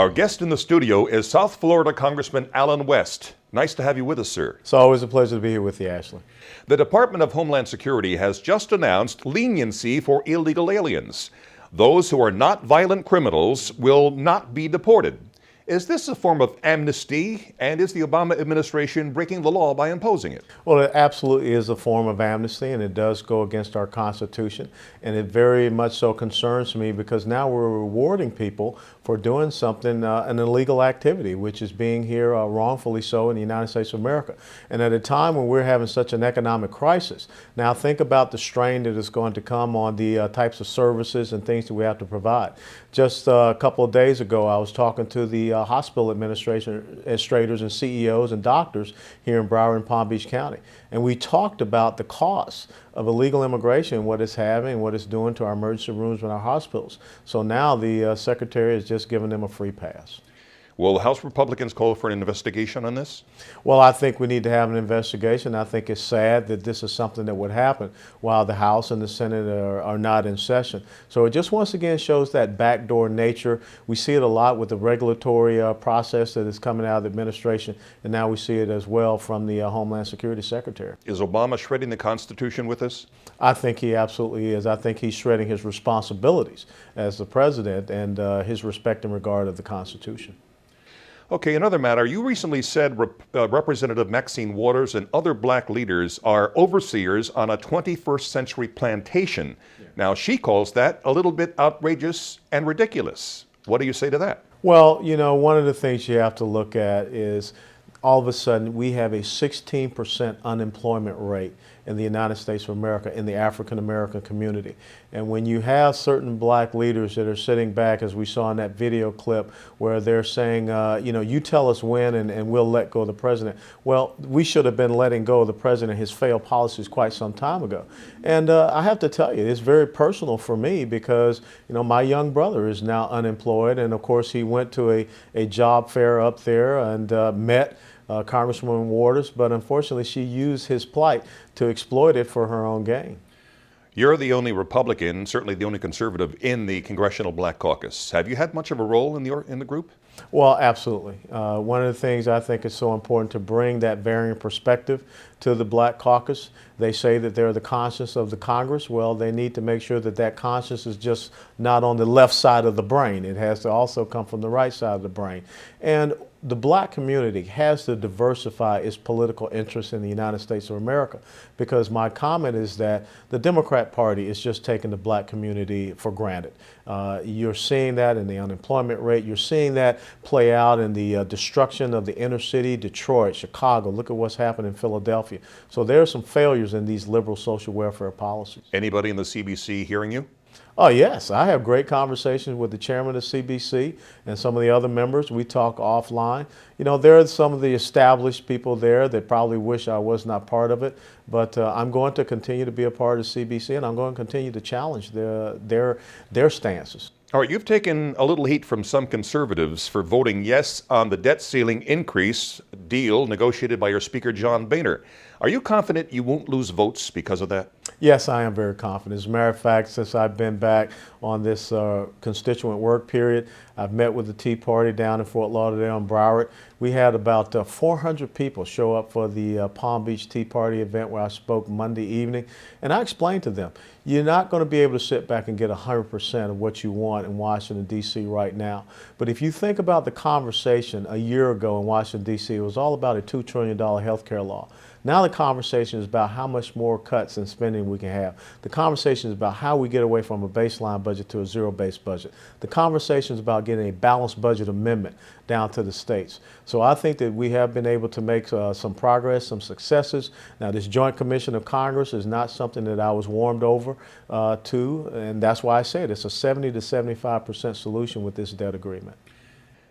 Our guest in the studio is South Florida Congressman Allen West. Nice to have you with us, sir. It's always a pleasure to be here with you, Ashley. The Department of Homeland Security has just announced leniency for illegal aliens. Those who are not violent criminals will not be deported. Is this a form of amnesty, and is the Obama administration breaking the law by imposing it? Well, it absolutely is a form of amnesty, and it does go against our Constitution. And it very much so concerns me because now we're rewarding people for doing something, an illegal activity, which is being here wrongfully so in the United States of America. And at a time when we're having such an economic crisis, now think about the strain that is going to come on the types of services and things that we have to provide. Just a couple of days ago, I was talking to the hospital administrators and CEOs and doctors here in Broward and Palm Beach County. And we talked about the costs of illegal immigration, what it's having, what it's doing to our emergency rooms and our hospitals. So now the Secretary has just given them a free pass. Will House Republicans call for an investigation on this? Well, I think we need to have an investigation. I think it's sad that this is something that would happen while the House and the Senate are not in session. So it just once again shows that backdoor nature. We see it a lot with the regulatory process that is coming out of the administration, and now we see it as well from the Homeland Security Secretary. Is Obama shredding the Constitution with this? I think he absolutely is. I think he's shredding his responsibilities as the president and his respect and regard of the Constitution. Okay, another matter. You recently said Representative Maxine Waters and other black leaders are overseers on a 21st century plantation. Yeah. Now, she calls that a little bit outrageous and ridiculous. What do you say to that? Well, you know, one of the things you have to look at is all of a sudden we have a 16% unemployment rate in the United States of America, in the African American community. And when you have certain black leaders that are sitting back, as we saw in that video clip, where they're saying, you know, you tell us when and we'll let go of the president. Well, we should have been letting go of the president, his failed policies quite some time ago. And I have to tell you, it's very personal for me because, you know, my young brother is now unemployed. And of course, he went to a job fair up there and met Congresswoman Waters, but unfortunately she used his plight to exploit it for her own gain. You're the only Republican, certainly the only conservative in the Congressional Black Caucus. Have you had much of a role in the group? Well, absolutely. One of the things I think is so important to bring that varying perspective to the Black Caucus. They say that they're the conscience of the Congress. Well, they need to make sure that that conscience is just not on the left side of the brain. It has to also come from the right side of the brain. And the black community has to diversify its political interests in the United States of America, because my comment is that the Democrat Party is just taking the black community for granted. You're seeing that in the unemployment rate. You're seeing that play out in the destruction of the inner city, Detroit, Chicago. Look at what's happened in Philadelphia. So there are some failures in these liberal social welfare policies. Anybody in the CBC hearing you? Oh, yes. I have great conversations with the chairman of CBC and some of the other members. We talk offline. You know, there are some of the established people there that probably wish I was not part of it, but I'm going to continue to be a part of CBC, and I'm going to continue to challenge their stances. All right, you've taken a little heat from some conservatives for voting yes on the debt ceiling increase deal negotiated by your Speaker, John Boehner. Are you confident you won't lose votes because of that? Yes, I am very confident. As a matter of fact, since I've been back on this constituent work period, I've met with the Tea Party down in Fort Lauderdale and Broward. We had about 400 people show up for the Palm Beach Tea Party event where I spoke Monday evening. And I explained to them, you're not going to be able to sit back and get 100% of what you want in Washington, D.C. right now. But if you think about the conversation a year ago in Washington, D.C., it was all about a $2 trillion health care law. Now the conversation is about how much more cuts and spending we can have. The conversation is about how we get away from a baseline budget to a zero-based budget. The conversation is about getting a balanced budget amendment down to the states. So I think that we have been able to make some progress, some successes. Now this Joint Commission of Congress is not something that I was warmed over to, and that's why I said it's a 70 to 75% solution with this debt agreement.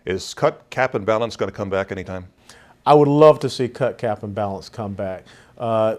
Is cut, cap, and balance going to come back anytime? I would love to see cut, cap, and balance come back.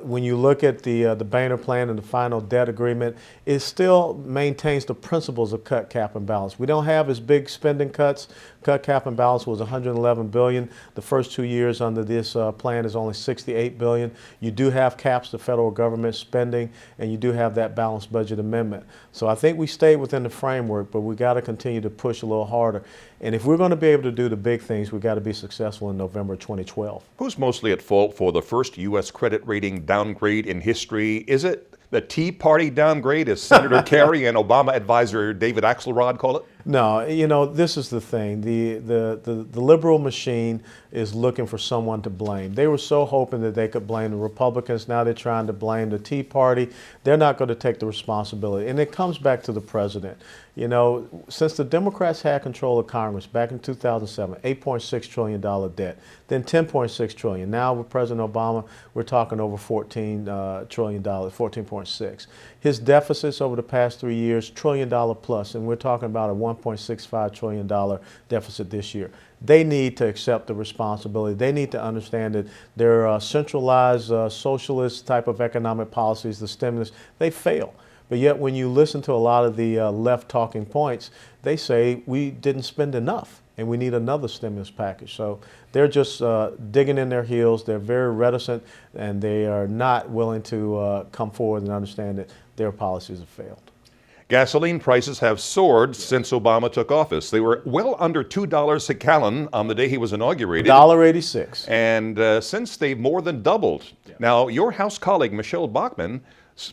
When you look at the Boehner plan and the final debt agreement, it still maintains the principles of cut, cap, and balance. We don't have as big spending cuts. Cut, cap, and balance was $111 billion. The first 2 years under this plan is only $68 billion. You do have caps to federal government spending, and you do have that balanced budget amendment. So I think we stayed within the framework, but we got to continue to push a little harder. And if we're going to be able to do the big things, we got to be successful in November 2012. Who's mostly at fault for the first U.S. credit rating downgrade in history? Is it the Tea Party downgrade, as Senator Kerry and Obama advisor David Axelrod call it? No, you know, this is the thing. The liberal machine is looking for someone to blame. They were so hoping that they could blame the Republicans. Now they're trying to blame the Tea Party. They're not going to take the responsibility. And it comes back to the president. You know, since the Democrats had control of Congress back in 2007, $8.6 trillion debt, then $10.6 trillion. Now with President Obama, we're talking over $14 trillion, 14.6. His deficits over the past 3 years, $1 trillion plus, and we're talking about a $1.65 trillion deficit this year. They need to accept the responsibility. They need to understand that their centralized socialist type of economic policies, the stimulus, they fail. But yet when you listen to a lot of the left talking points, they say we didn't spend enough and we need another stimulus package. So they're just digging in their heels. They're very reticent, and they are not willing to come forward and understand that their policies have failed. Gasoline prices have soared since Obama took office. They were well under $2 a gallon on the day he was inaugurated. $1.86. And since they've more than doubled. Yeah. Now, your House colleague, Michelle Bachmann,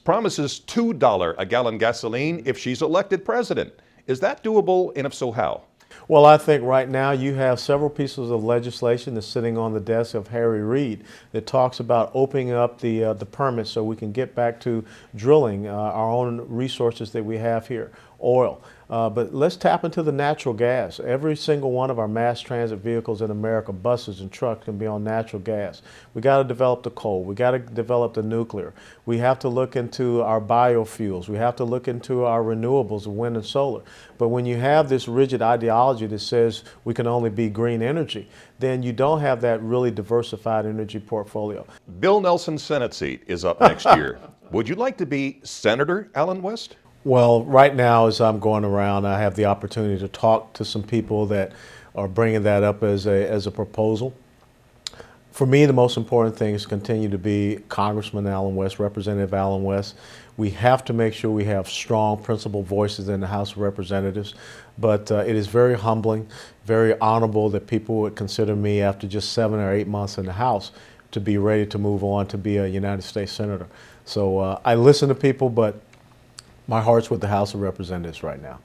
promises $2 a gallon gasoline if she's elected president. Is that doable, and if so, how? Well, I think right now you have several pieces of legislation that's sitting on the desk of Harry Reid that talks about opening up the permits so we can get back to drilling our own resources that we have here, oil. But let's tap into the natural gas. Every single one of our mass transit vehicles in America, buses and trucks, can be on natural gas. We got to develop the coal. We got to develop the nuclear. We have to look into our biofuels. We have to look into our renewables of wind and solar. But when you have this rigid ideology that says we can only be green energy, then you don't have that really diversified energy portfolio. Bill Nelson's Senate seat is up next year. Would you like to be Senator Allen West? Well, right now, as I'm going around, I have the opportunity to talk to some people that are bringing that up as a proposal. For me, the most important thing is to continue to be Congressman Allen West, Representative Allen West. We have to make sure we have strong, principled voices in the House of Representatives. But it is very humbling, very honorable that people would consider me, after just 7 or 8 months in the House, to be ready to move on to be a United States Senator. So I listen to people, but my heart's with the House of Representatives right now.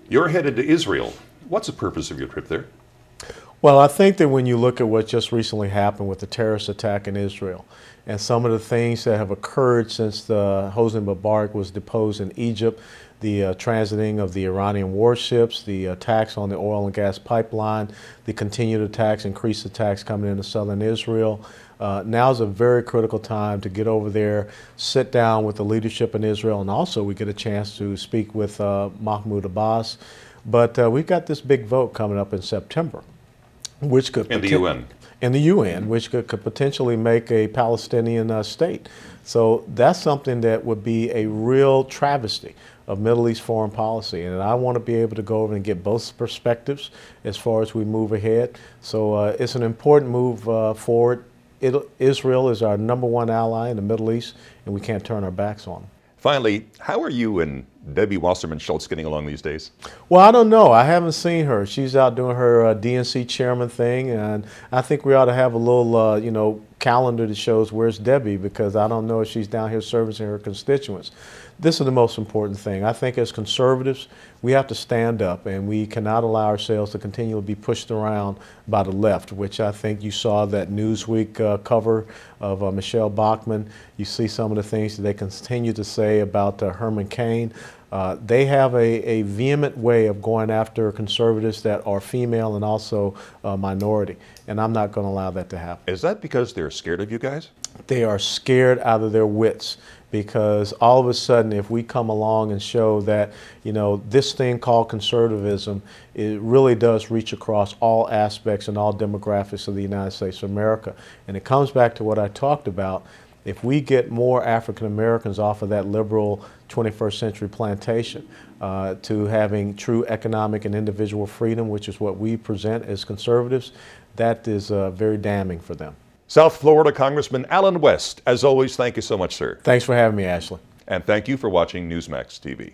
You're headed to Israel. What's the purpose of your trip there? Well, I think that when you look at what just recently happened with the terrorist attack in Israel and some of the things that have occurred since the Hosni Mubarak was deposed in Egypt, the transiting of the Iranian warships, the attacks on the oil and gas pipeline, the continued attacks, increased attacks coming into southern Israel. Now is a very critical time to get over there, sit down with the leadership in Israel, and also we get a chance to speak with Mahmoud Abbas. But we've got this big vote coming up in September, which could in the UN. In the UN, which could potentially make a Palestinian state. So that's something that would be a real travesty of Middle East foreign policy. And I want to be able to go over and get both perspectives as far as we move ahead. So it's an important move forward. Israel is our #1 ally in the Middle East, and we can't turn our backs on them. Finally, how are you and Debbie Wasserman Schultz getting along these days? Well, I don't know. I haven't seen her. She's out doing her DNC chairman thing, and I think we ought to have a little, calendar that shows where's Debbie, because I don't know if she's down here servicing her constituents. This is the most important thing. I think as conservatives, we have to stand up, and we cannot allow ourselves to continue to be pushed around by the left, which I think you saw that Newsweek cover of Michelle Bachmann. You see some of the things that they continue to say about Herman Cain. They have a vehement way of going after conservatives that are female and also minority, and I'm not going to allow that to happen. Is that because they're scared of you guys? They are scared out of their wits, because all of a sudden, if we come along and show that, this thing called conservatism, it really does reach across all aspects and all demographics of the United States of America. And it comes back to what I talked about. If we get more African Americans off of that liberal 21st century plantation to having true economic and individual freedom, which is what we present as conservatives, that is very damning for them. South Florida Congressman Allen West, as always, thank you so much, sir. Thanks for having me, Ashley. And thank you for watching Newsmax TV.